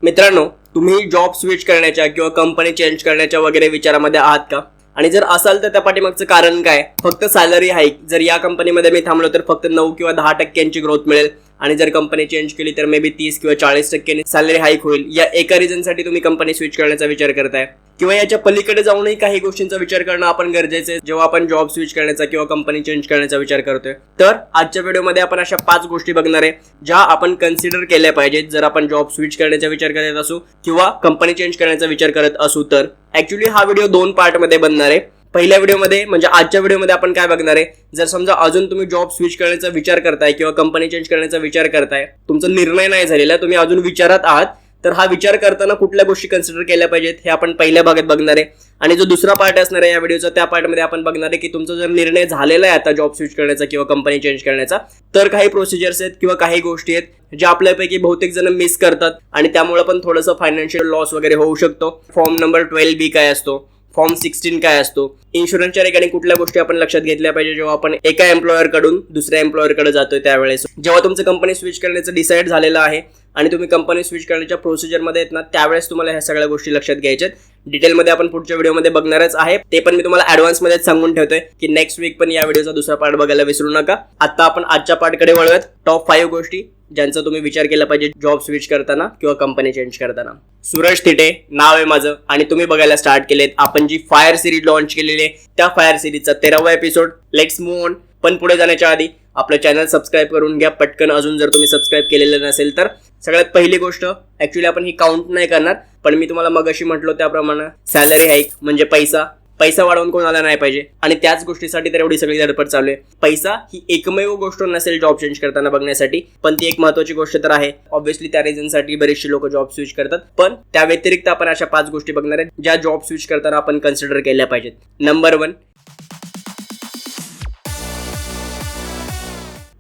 मित्रांनो, तुम्ही job switch करण्याच्या किंवा कंपनी चेंज करण्याच्या वगैरे विचारामध्ये आहात का? आणि जर असाल तर त्या पाठीमागचं कारण काय? फक्त सॅलरी हाईक, जर या कंपनीमध्ये मी थांबलो तर फक्त 9 किंवा 10% ग्रोथ मिळेल आणि जर कंपनी चेंज केली तर मे बी 30 किंवा 40% सॅलरी हाईक होईल, या एका रिझनसाठी तुम्ही कंपनी स्विच करण्याचा विचार करताय? किंवा याच्या पलीकडे जाऊनही काही गोष्टींचा विचार करणं आपण गरजेचं आहे जेव्हा आपण जॉब स्विच करण्याचा किंवा कंपनी चेंज करण्याचा विचार करतोय? तर आजच्या व्हिडिओमध्ये आपण अशा 5 गोष्टी बघणार आहे ज्या आपण कन्सिडर केल्या पाहिजेत जर आपण जॉब स्विच करण्याचा विचार करत असू किंवा कंपनी चेंज करण्याचा विचार करत असू. तर ऍक्च्युली हा व्हिडिओ 2 पार्टमध्ये बनणार आहे. पहिल्या व्हिडिओमध्ये म्हणजे आजच्या व्हिडिओमध्ये आपण काय बघणार आहे, जर समजा अजून तुम्ही जॉब स्विच करण्याचा विचार करताय किंवा कंपनी चेंज करण्याचा विचार करताय, तुमचा निर्णय नाही झालेला, तुम्ही अजून विचारात आहात, तर हा विचार करताना कुठल्या गोष्टी कन्सिडर केल्या पाहिजेत हे आपण पहिल्या भागात बघणार आहे. आणि जो दुसरा पार्ट असणार आहे या व्हिडिओचा, त्या पार्टमध्ये आपण बघणार आहे की तुमचा जर निर्णय झालेला आहे आता जॉब स्विच करण्याचा किंवा कंपनी चेंज करण्याचा, तर काही प्रोसिजर्स आहेत किंवा काही गोष्टी आहेत ज्या आपल्यापैकी बहुतेक जण मिस करतात आणि त्यामुळे पण थोडंसं फायनान्शियल लॉस वगैरे होऊ शकतो. फॉर्म नंबर 12B काय असतो, फॉर्म 16 काय असतो, इन्शुरन्सच्या ठिकाणी कुठल्या गोष्टी आपण लक्षात घेतल्या पाहिजे जेव्हा आपण एका एम्प्लॉयर कडून दुसऱ्या एम्प्लॉयर कडे जातोय त्यावेळेस. जेव्हा तुमचं कंपनी स्विच करण्याचं डिसाईड झालेलं आहे आणि तुम्ही कंपनी स्विच करण्याच्या प्रोसिजरमध्ये आहेत ना, त्यावेळेस तुम्हाला ह्या सगळ्या गोष्टी लक्षात घ्यायच्यात. डिटेलमध्ये आपण पुढच्या व्हिडिओमध्ये बघणारच आहे, ते पण मी तुम्हाला ऍडव्हान्समध्येच सांगून ठेवतोय की नेक्स्ट वीक पण या व्हिडिओचा दुसरा पार्ट बघायला विसरू नका. आता आपण आजच्या पार्टकडे वळूयात. टॉप 5 गोष्टी ज्यांचा तुम्ही विचार केला पाहिजे जॉब स्विच करताना किंवा कंपनी चेंज करताना. सूरज थिटे नाव आहे माझं आणि तुम्ही बघायला स्टार्ट केलेत आपण जी फायर सिरीज लॉन्च केलेली आहे त्या फायर सिरीजचा 13वा एपिसोड. Let's move on. पण पुढे जाण्याच्या आधी आपलं चॅनल सबस्क्राईब करून घ्या पटकन, अजून जर तुम्ही सबस्क्राईब केलेलं नसेल तर. सगळ्यात पहिली गोष्ट, ऍक्च्युली आपण ही काउंट नाही करणार, पण मी तुम्हाला मगाशी म्हटलो त्याप्रमाणे सॅलरी हाईक म्हणजे पैसा वाढवून कोणाला नाही पाहिजे आणि त्याच गोष्टीसाठी तर एवढी सगळी धडपड चालू आहे. पैसा ही एकमेव गोष्ट नसेल जॉब चेंज करताना बघण्यासाठी, पण ती एक महत्वाची गोष्ट तर आहे. ऑब्व्हियसली त्या रिझनसाठी बरेचसे लोक जॉब स्विच करतात, पण त्या व्यतिरिक्त आपण अशा 5 गोष्टी बघणार आहेत ज्या जॉब स्विच करताना आपण कन्सिडर केल्या पाहिजेत. नंबर 1,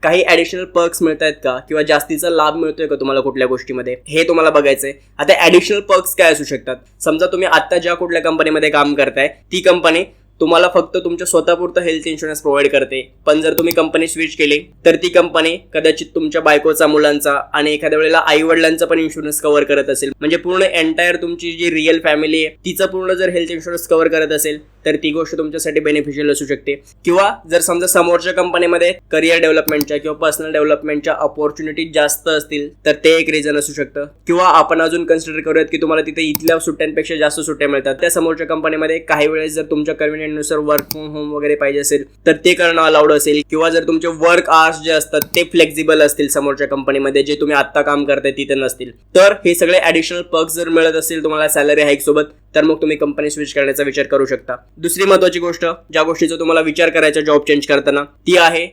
काही ऍडिशनल पर्क्स मिळत आहेत का किंवा जास्तीचा लाभ मिळतोय का तुम्हाला कुठल्या गोष्टीमध्ये, हे तुम्हाला बघायचंय. आता ऍडिशनल पर्क्स काय असू शकतात? समजा तुम्ही आता ज्या कुठल्या कंपनीमध्ये काम करताय ती कंपनी तुम्हाला फक्त तुमच्या स्वतःपुरतं हेल्थ इन्शुरन्स प्रोव्हाइड करते, पण जर तुम्ही कंपनी स्विच केली तर ती कंपनी कदाचित तुमच्या बायकोचा, मुलांचा आणि एखाद्या वेळेला आई वडिलांचा पण इन्शुरन्स कव्हर करत असेल. म्हणजे पूर्ण एंटायर तुमची जी रिअल फॅमिली आहे तिचं पूर्ण जर हेल्थ इन्शुरन्स कव्हर करत असेल तर ती गोष्ट तुमच्यासाठी बेनिफिशियल असू शकते. किंवा जर समजा समोरच्या कंपनीमध्ये करिअर डेव्हलपमेंटच्या किंवा पर्सनल डेव्हलपमेंटच्या अपॉर्च्युनिटी जास्त असतील तर ते एक रिझन असू शकतं. किंवा आपण अजून कन्सिडर करूयात की तुम्हाला तिथे इथल्या सुट्ट्यांपेक्षा जास्त सुट्ट्या मिळतात त्या समोरच्या कंपनीमध्ये. काही वेळेस जर तुमच्या कन्व्हिनियंट नुसार वर्क फ्रॉम होम वगैरे पाहिजे असेल तर ते करणं अलाउड असेल. किंवा जर तुमचे वर्क आवर्स जे असतात ते फ्लेक्झिबल असतील समोरच्या कंपनीमध्ये, जे तुम्ही आता काम करताय तिथे नसतील, तर हे सगळे ऍडिशनल पर्क्स जर मिळत असतील तुम्हाला सॅलरी हाईक सोबत, तर मग तुम्ही कंपनी स्विच करण्याचा विचार करू शकता. दुसरी महत्वाची गोष्ट ज्या गोष्टीचा तुम्हाला विचार करायचा जॉब चेंज करताना ती आहे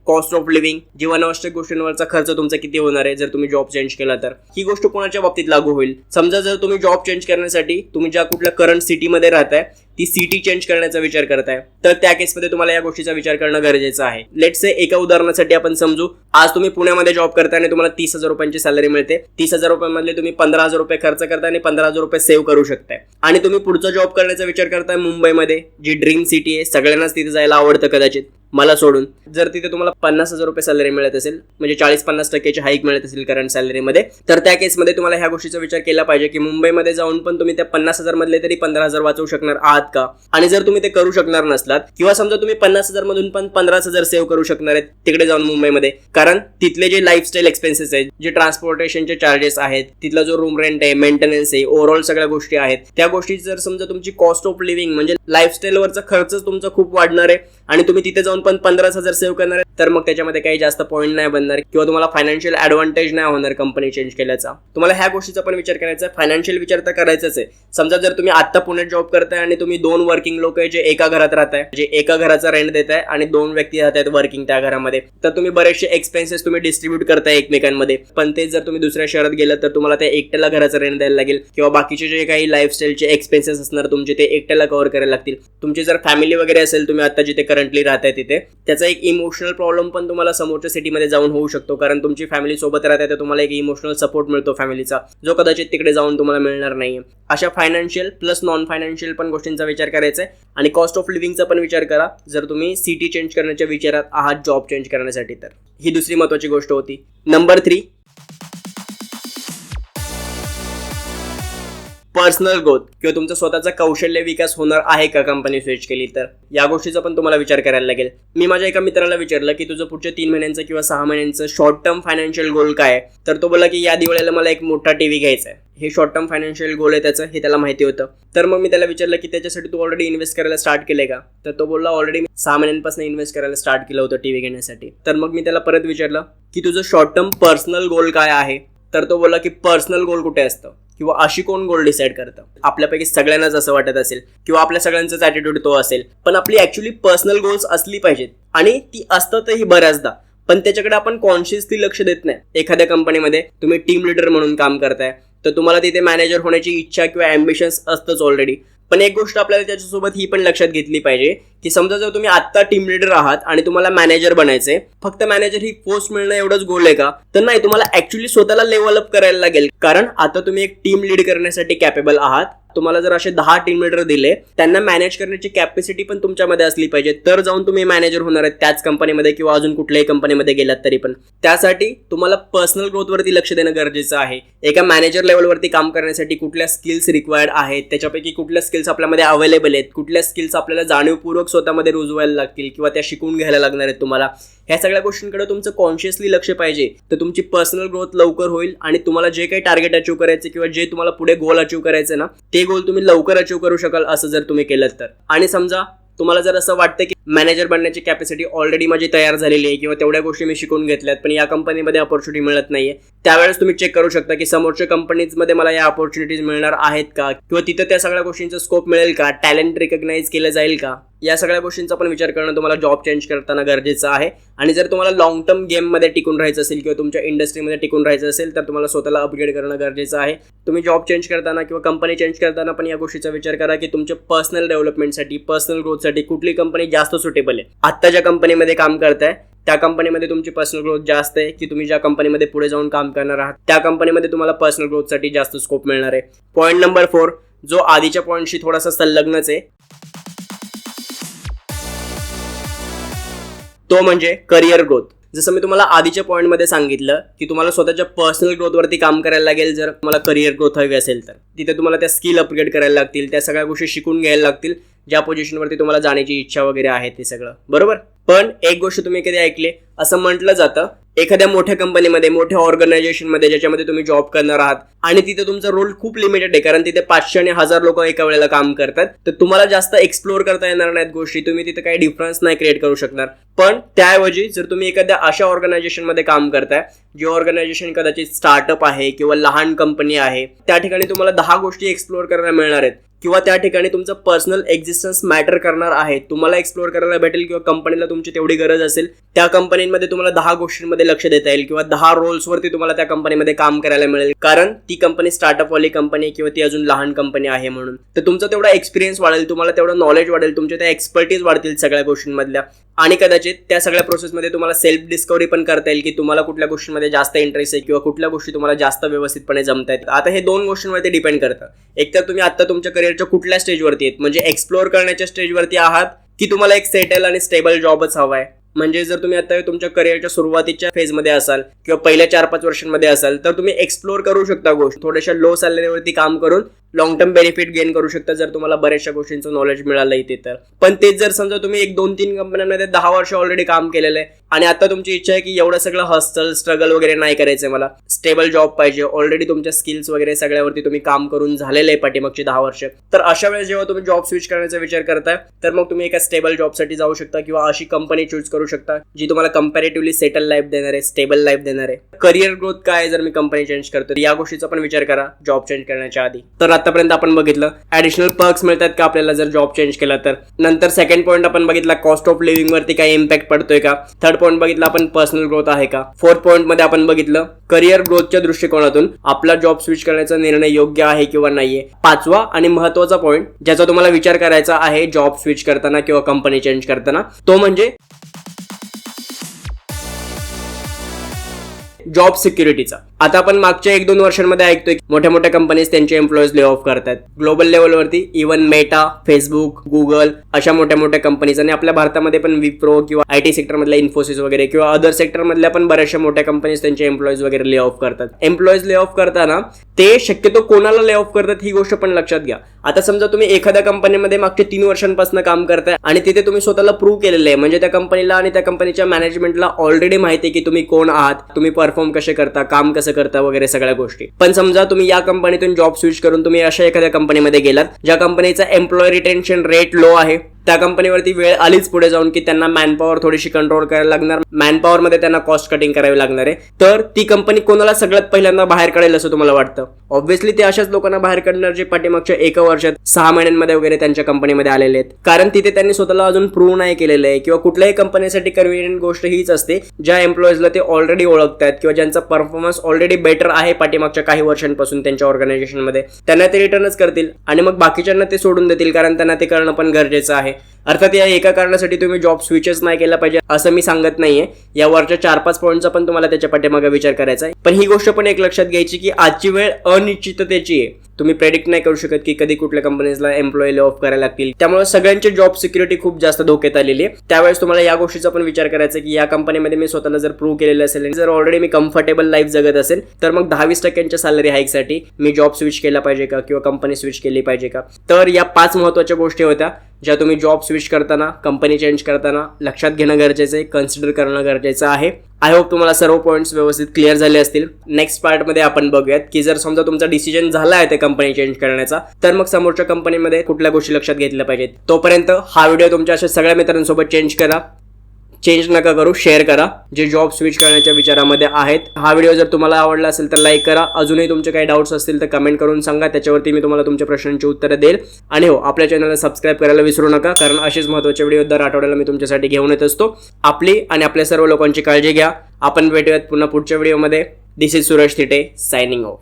कॉस्ट ऑफ लिव्हिंग. जीवनावश्यक गोष्टींवरचा खर्च तुमचा किती होणार आहे जर तुम्ही जॉब चेंज केला तर. ही गोष्ट कोणाच्या बाबतीत लागू होईल? समजा जर तुम्ही जॉब चेंज करण्यासाठी तुम्ही ज्या कुठल्या करंट सिटीमध्ये राहताय ती सिटी चेंज करण्याचा विचार करताय, तर त्या केसमध्ये तुम्हाला या गोष्टीचा विचार करणं गरजेचं आहे. लेट्स से एका उदाहरणासाठी आपण समजू, आज तुम्ही पुण्यामध्ये जॉब करताय आणि तुम्हाला 30,000 रुपयांची सॅलरी मिळते. 30,000 रुपयांमधले तुम्ही 15,000 रुपये खर्च करताय आणि 15,000 रुपये सेव्ह करू शकताय. आणि तुम्ही पुढचा जॉब करण्याचा विचार करताय मुंबईमध्ये, जी ड्रीम सिटी आहे, सगळ्यांनाच तिथे जायला आवडतं कदाचित मला सोडून. जर तिथे तुम्हाला 50,000 रुपये सॅलरी मिळत असेल, म्हणजे 40-50% हाईक मिळत असेल करंट सॅलरीमध्ये, तर त्या केसमध्ये तुम्हाला ह्या गोष्टीचा विचार केला पाहिजे की मुंबईमध्ये जाऊन पण तुम्ही त्या 50,000 मधले तरी 15,000 वाचवू शकणार आहात का? आणि जर तुम्ही ते करू शकणार नसलात किंवा समजा तुम्ही 50,000 मधून पण 15,000 सेव्ह करू शकणार आहेत तिकडे जाऊन मुंबईमध्ये, कारण तिथले जे लाईफस्टाईल एक्सपेन्सेस आहेत, जे ट्रान्सपोर्टेशनचे चार्जेस आहेत, तिथला जो रूम रेंट आहे, मेंटेनन्स आहे, ओव्हरऑल सगळ्या गोष्टी आहेत, त्या गोष्टी जर समजा तुमची कॉस्ट ऑफ लिव्हिंग म्हणजे लाईफस्टाईलवरचा खर्चच तुमचा खूप वाढणार आहे आणि तुम्ही तिथे जाऊन पण 15,000 सेव्ह करणार आहे, तर मग त्याच्यामध्ये काही जास्त पॉईंट नाही बनणार किंवा तुम्हाला फायनान्शियल ऍडव्हान्टेज नाही होणार कंपनी चेंज केल्याचा. तुम्हाला ह्या गोष्टीचा पण विचार करायचा आहे. फायनान्शियल विचार तर करायचाच आहे. समजा जर तुम्ही आता पुण्यात जॉब करताय आणि तुम्ही 2 वर्किंग लोक आहे जे एका घरात राहताय, म्हणजे एका घराचा रेंट देताय आणि 2 व्यक्ती राहतात वर्किंग त्या घरामध्ये, तर तुम्ही बरेचसे एक्सपेन्सेस तुम्ही डिस्ट्रीब्यूट करताय एकमेकांमध्ये. पण ते जर तुम्ही दुसऱ्या शहरात गेलं तर तुम्हाला त्या एकट्याला घराचं रेंट द्यायला लागेल किंवा बाकीचे जे काही लाईफस्टाईलचे एक्सपेन्सेस असणार तुमचे ते एकट्याला कव्हर करायला लागतील. तुमची जर फॅमिली वगैरे असेल, तुम्ही आता जिथे करंटली राहताय तिथे, त्याचा एक इमोशनल प्रॉब्लेम पण तुम्हाला समोरच्या सिटीमध्ये जाऊन होऊ शकतो, कारण तुमची फॅमिली सोबत राहते तर तुम्हाला एक इमोशनल सपोर्ट मिळतो फॅमिलीचा, जो कदाचित तिकडे जाऊन तुम्हाला मिळणार नाहीये. अशा फायनान्शियल प्लस नॉन फायनान्शियल पण गोष्टींचा गोष्टींचा विचार करायचा आहे आणि कॉस्ट ऑफ लिव्हिंगचा पण विचार करा जर तुम्ही सिटी चेंज करण्याच्या विचारात आहात जॉब चेंज करण्यासाठी. तर ही दुसरी महत्त्वाची गोष्ट होती. नंबर 3, पर्सनल ग्रोथ किंवा तुमचा स्वतःचा कौशल्य विकास होणार आहे का कंपनी स्विच केली तर. या गोष्टीचा पण तुम्हाला विचार करायला लागेल. मी माझ्या एका मित्राला विचारलं की तुझं पुढच्या 3 महिन्यांचं किंवा 6 महिन्यांचं शॉर्ट टर्म फायनान्शियल गोल काय आहे. तर तो बोलला की या दिवाळीला मला एक मोठा टीव्ही घ्यायचा आहे. हे शॉर्ट टर्म फायनान्शियल गोल आहे त्याचं, हे त्याला माहिती होतं. तर मग मी त्याला विचारलं की त्याच्यासाठी तू ऑलरेडी इन्व्हेस्ट करायला स्टार्ट केले का. तर तो बोलला ऑलरेडी मी 6 महिन्यांपासून इन्व्हेस्ट करायला स्टार्ट केलं होतं टीव्ही घेण्यासाठी. तर मग मी त्याला परत विचारलं की तुझं शॉर्ट टर्म पर्सनल गोल काय आहे. तर तो बोलला की पर्सनल गोल कुठे असतं किंवा अशी कोण गोल डिसाईड करतं. आपल्यापैकी सगळ्यांनाच असं वाटत असेल किंवा आपल्या सगळ्यांचाच ॲटिट्यूड तो असेल, पण आपली ॲक्च्युली पर्सनल गोल्स असली पाहिजेत आणि ती असतातही बऱ्याचदा, पण त्याच्याकडे आपण कॉन्शियसली लक्ष देत नाही. एखाद्या कंपनीमध्ये तुम्ही टीम लीडर म्हणून काम करताय तर तुम्हाला तिथे मॅनेजर होण्याची इच्छा किंवा ॲम्बिशन्स असतंच ऑलरेडी. पण एक गोष्ट आपल्याला त्याच्यासोबत ही पण लक्षात घेतली पाहिजे की समजा जर तुम्ही आत्ता टीम लीडर आहात आणि तुम्हाला मॅनेजर बनायचंय, फक्त मॅनेजर ही पोस्ट मिळणं एवढंच गोल आहे का. तर नाही, तुम्हाला ऍक्च्युली स्वतःला लेवल अप करायला लागेल. कारण आता तुम्ही एक टीम लीड करण्यासाठी कॅपेबल आहात. तुम्हाला जर असे 10 टीम लीडर दिले, त्यांना मॅनेज करण्याची कॅपॅसिटी पण तुमच्यामध्ये असली पाहिजे, तर जाऊन तुम्ही मॅनेजर होणार आहेत त्याच कंपनीमध्ये किंवा अजून कुठल्याही कंपनीमध्ये गेलात तरी. पण त्यासाठी तुम्हाला पर्सनल ग्रोथवरती लक्ष देणं गरजेचं आहे. एका मॅनेजर लेवलवरती काम करण्यासाठी कुठल्या स्किल्स रिक्वायर्ड आहेत, त्याच्यापैकी कुठल्या स्किल्स आपल्यामध्ये अवेलेबल आहेत, कुठल्या स्किल्स आपल्याला जाणीवपूर्वक स्वतःमध्ये रुजवायला लागतील किंवा त्या शिकून घ्यायला लागणार आहेत तुम्हाला, ह्या सगळ्या गोष्टींकडे तुमचं कॉन्शियसली लक्ष पाहिजे. तर तुमची पर्सनल ग्रोथ लवकर होईल आणि तुम्हाला जे काही टार्गेट अचीव्ह करायचे किंवा जे तुम्हाला पुढे गोल अचीव्ह करायचे ना, ते गोल तुम्ही लवकर अचीव्ह करू शकाल असं जर तुम्ही केलं तर. आणि समजा तुम्हाला जर असं वाटतं की मॅनेजर बनण्याची कॅपॅसिटी ऑलरेडी माझी तयार झालेली आहे किंवा तेवढ्या गोष्टी मी शिकून घेतल्यात पण या कंपनीमध्ये अपॉर्च्युनिटी मिळत नाहीये, त्यावेळेस तुम्ही चेक करू शकता की समोरच्या कंपनीजमध्ये मला या अपॉर्च्युनिटीज मिळणार आहेत का किंवा तिथं त्या सगळ्या गोष्टींचा स्कोप मिळेल का, टॅलेंट रिकग्नाइज केलं जाईल का. या सगळ्या गोष्टींचा पण विचार करणं तुम्हाला जॉब चेंज करताना गरजेचं आहे. आणि जर तुम्हाला लॉंग टर्म गेममध्ये टिकून राहायचं असेल किंवा तुमच्या इंडस्ट्रीमध्ये टिकून राहायचं असेल तर तुम्हाला स्वतःला अपग्रेड करणं गरजेचं आहे. तुम्ही जॉब चेंज करताना किंवा कंपनी चेंज करताना पण या गोष्टीचा विचार करा की तुमच्या पर्सनल डेव्हलपमेंटसाठी, पर्सनल ग्रोथसाठी कुठली कंपनी जास्त सुटेबल आहे. आत्ता ज्या कंपनीमध्ये काम करताय त्या कंपनीमध्ये तुमची पर्सनल ग्रोथ जास्त आहे की तुम्ही ज्या कंपनीमध्ये पुढे जाऊन काम करणार आहात त्या कंपनीमध्ये तुम्हाला पर्सनल ग्रोथसाठी जास्त स्कोप मिळणार आहे. पॉईंट नंबर 4 जो आधीच्या पॉईंटशी थोडासा संलग्नच आहे, तो म्हणजे करिअर ग्रोथ. जसं मी तुम्हाला आधीच्या पॉईंटमध्ये सांगितलं की तुम्हाला स्वतःच्या पर्सनल ग्रोथवरती काम करायला लागेल जर तुम्हाला करिअर ग्रोथ हवी असेल तर. तिथे तुम्हाला त्या स्किल अपग्रेड करायला लागतील, त्या सगळ्या गोष्टी शिकून घ्यायला लागतील, ज्या पोझिशनवरती तुम्हाला जाण्याची इच्छा वगैरे आहे ते सगळं, बरोबर. पण एक गोष्ट तुम्ही कधी ऐकले, असं म्हटलं जातं एखाद्या मोठ्या कंपनीमध्ये, मोठ्या ऑर्गनायझेशनमध्ये ज्याच्यामध्ये तुम्ही जॉब करणार आहात आणि तिथे तुमचा रोल खूप लिमिटेड आहे कारण तिथे 500 आणि 1000 लोक एका वेळेला काम करतात, तर तुम्हाला जास्त एक्सप्लोर करता येणार नाहीत गोष्टी, तुम्ही तिथे काही डिफरन्स नाही क्रिएट करू शकणार. पण त्याऐवजी जर तुम्ही एखाद्या अशा ऑर्गनायझेशनमध्ये काम करताय जे ऑर्गनायझेशन कदाचित स्टार्टअप आहे किंवा लहान कंपनी आहे, त्या ठिकाणी तुम्हाला 10 गोष्टी एक्सप्लोर करायला मिळणार आहेत किंवा त्या ठिकाणी तुमचं पर्सनल एक्झिस्टन्स मॅटर करणार आहे, तुम्हाला एक्सप्लोर करायला भेटेल किंवा कंपनीला तुमची तेवढी गरज असेल, त्या कंपनीमध्ये तुम्हाला 10 गोष्टींमध्ये लक्ष देता येईल किंवा 10 रोल्सवरती तुम्हाला त्या कंपनीमध्ये काम करायला मिळेल कारण ती कंपनी स्टार्टअपवाली कंपनी किंवा ती अजून लहान कंपनी आहे म्हणून. तर तुमचा तेवढा एक्सपिरियन्स वाढेल, तुम्हाला तेवढं नॉलेज वाढेल, तुमच्या त्या एक्सपर्टीज वाढतील सगळ्या गोष्टींमधल्या आणि कदाचित त्या सगळ्या प्रोसेसमध्ये तुम्हाला सेल्फ डिस्कवरी पण करता येईल की तुम्हाला कुठल्या गोष्टींमध्ये जास्त इंटरेस्ट आहे किंवा कुठल्या गोष्टी तुम्हाला जास्त व्यवस्थितपणे जमतायत. आता हे 2 गोष्टींवरती डिपेंड करतं. एक तर तुम्ही आता तुमच्या करिअरच्या कुठल्या स्टेजवरती आहेत, म्हणजे एक्सप्लोर करण्याच्या स्टेजवरती आहात की तुम्हाला एक सेटल आणि स्टेबल जॉबच हवा आहे. म्हणजे जर तुम्ही आता तुमच्या करिअरच्या सुरुवातीच्या फेजमध्ये असाल किंवा पहिल्या 4-5 वर्षांमध्ये असाल तर तुम्ही एक्सप्लोर करू शकता गोष्टी, थोड्याशा लो सॅलरीवरती काम करून लॉंग टर्म बेनिफिट गेन करू शकता जर तुम्हाला बऱ्याचशा गोष्टींचं नॉलेज मिळालं इथे तर. पण तेच जर समजा तुम्ही 1-2-3 कंपन्यांमध्ये 10 वर्ष ऑलरेडी काम केलेलं आहे आणि आता तुमची इच्छा आहे की एवढं सगळं हस्टल स्ट्रगल वगैरे नाही करायचंय, मला स्टेबल जॉब पाहिजे, ऑलरेडी तुमच्या स्किल्स वगैरे सगळ्यावरती तुम्ही काम करून झालेलं आहे पाठीमागची 10 वर्ष, तर अशा वेळेस जेव्हा तुम्ही जॉब स्विच करण्याचा विचार करताय तर मग तुम्ही एका स्टेबल जॉबसाठी जाऊ शकता किंवा अशी कंपनी चूज करू शकता जी तुम्हाला कंपॅरेटिव्हली सेटल लाईफ देणार आहे, स्टेबल लाईफ देणार आहे. करिअर ग्रोथ काय जर मी कंपनी चेंज करतो या गोष्टीचा पण विचार करा जॉब चेंज करण्याच्या आधी. तर आतापर्यंत आपण बघितलं ऍडिशनल पर्क्स मिळतात का आपल्याला जर जॉब चेंज केला तर. नंतर सेकंड पॉईंट आपण बघितला कॉस्ट ऑफ लिव्हिंग वरती काय इम्पॅक्ट पडतोय का. थर्ड पॉईंट बघितला आपण पर्सनल ग्रोथ आहे का. फोर्थ पॉईंट मध्ये आपण बघितलं करिअर ग्रोथच्या दृष्टिकोनातून आपला जॉब स्विच करण्याचा निर्णय योग्य आहे किंवा नाहीये. पाचवा आणि महत्वाचा पॉईंट ज्याचा तुम्हाला विचार करायचा आहे जॉब स्विच करताना किंवा कंपनी चेंज करताना तो म्हणजे जॉब सिक्युरिटीचा. आता आपण मागच्या 1-2 वर्षांमध्ये ऐकतोय मोठ्या मोठ्या कंपनीज त्यांचे एम्प्लॉईज ले ऑफ करतात. ग्लोबल लेवलवरती इव्हन मेटा, फेसबुक, गुगल अशा मोठ्या मोठ्या कंपनीज आणि आपल्या भारतामध्ये पण विप्रो किंवा आयटी सेक्टर मधल्या इन्फोसिस वगैरे किंवा अदर सेक्टर मधल्या पण बऱ्याचशा मोठ्या कंपनीज त्यांचे एम्प्लॉईज वगैरे ले ऑफ करतात. एम्प्लॉईज ले ऑफ करताना ते शक्यतो कोणाला ले ऑफ करतात ही गोष्ट पण लक्षात घ्या. आता समजा तुम्ही एखाद्या कंपनीमध्ये मागच्या 3 वर्षांपासून काम करताय आणि तिथे तुम्ही स्वतःला प्रूव्ह केलेलं आहे, म्हणजे त्या कंपनीला आणि त्या कंपनीच्या मॅनेजमेंटला ऑलरेडी माहिती आहे की तुम्ही कोण आहात, तुम्ही परफॉर्म कसे करता, काम कसं करता वगैरे सगळ्या गोष्टी. पण समजा तुम्ही या कंपनीतून जॉब स्विच करून तुम्ही अशा एखाद्या कंपनीमध्ये गेलात ज्या कंपनीचा एम्प्लॉय रिटेन्शन रेट लो आहे, त्या कंपनीवरती वेळ आलीच पुढे जाऊन की त्यांना मॅनपॉवर थोडीशी कंट्रोल करायला लागणार, मॅनपॉवर मध्ये त्यांना कॉस्ट कटिंग करावी लागणार आहे, तर ती कंपनी कोणाला सगळ्यात पहिल्यांदा बाहेर काढेल असं तुम्हाला वाटतं? ऑब्व्हियसली ते अशाच लोकांना बाहेर काढणार जे पाठीमागच्या 1 वर्षात 6 महिन्यांमध्ये वगैरे त्यांच्या कंपनीमध्ये आलेले आहेत. कारण तिथे त्यांनी स्वतःला अजून प्रूव्ह नाही केलेलं आहे. किंवा कुठल्याही कंपनीसाठी कन्व्हिनियंट गोष्ट हीच असते ज्या एम्प्लॉईजला ते ऑलरेडी ओळखतात किंवा ज्यांचा परफॉर्मन्स ऑलरेडी बेटर आहे पाठीमागच्या काही वर्षांपासून त्यांच्या ऑर्गनायझेशनमध्ये, त्यांना ते रिटर्नच करतील आणि मग बाकीच्यांना ते सोडून देतील, कारण त्यांना ते करणं पण गरजेचं आहे. अर्थात या एका कारणासाठी तुम्ही जॉब स्विचच नाही केला पाहिजे असं मी सांगत नाहीये. या वरच्या 4-5 पॉईंटचा पण तुम्हाला त्याच्या पाठीमागे विचार करायचा आहे. पण ही गोष्ट पण एक लक्षात घ्यायची की आजची वेळ अनिश्चिततेची आहे. तुम्ही प्रेडिक्ट नाही करू शकत की कधी कुठल्या कंपनीजला एम्प्लॉई ले ऑफ करायला लागतील. त्यामुळे सगळ्यांची जॉब सिक्युरिटी खूप जास्त धोक्यात आलेली आहे. त्यावेळेस तुम्हाला या गोष्टीचा पण विचार करायचा की या कंपनीमध्ये मी स्वतःला जर प्रूव्ह केलेलं असेल आणि जर ऑलरेडी मी कम्फर्टेबल लाईफ जगत असेल तर मग 10-20% सॅलरी हाईकसाठी मी जॉब स्विच केला पाहिजे का किंवा कंपनी स्विच केली पाहिजे का. तर या 5 महत्त्वाच्या गोष्टी होत्या ज्या तुम्ही जॉब स्विच करताना, कंपनी चेंज करताना लक्षात घेणं गरजेचं आहे, कन्सिडर करणं गरजेचं आहे. आय होप तुम्हाला सर्व पॉईंट्स व्यवस्थित क्लिअर झाले असतील. नेक्स्ट पार्टमध्ये आपण बघूयात की जर समजा तुमचा डिसिजन झाला आहे ते कंपनी चेंज करण्याचा, तर मग समोरच्या कंपनीमध्ये कुठल्या गोष्टी लक्षात घेतल्या पाहिजेत. तोपर्यंत हा व्हिडिओ तुमच्या अशा सगळ्या मित्रांसोबत चेंज नका करू, शेअर करा जे जॉब स्विच करण्याच्या विचारामध्ये आहेत. हा व्हिडिओ जर तुम्हाला आवडला असेल तर लाईक करा. अजूनही तुमचे काही डाऊट्स असतील तर कमेंट करून सांगा, त्याच्यावरती मी तुम्हाला तुमच्या प्रश्नांची उत्तरं देईल. आणि हो, आपल्या चॅनलला सबस्क्राईब करायला विसरू नका, कारण असेच महत्त्वाचे व्हिडिओ दर आठवड्याला मी तुमच्यासाठी घेऊन येत असतो. आपली आणि आपल्या सर्व लोकांची काळजी घ्या. आपण भेटूयात पुन्हा पुढच्या व्हिडिओमध्ये. This is Suresh Thite signing of.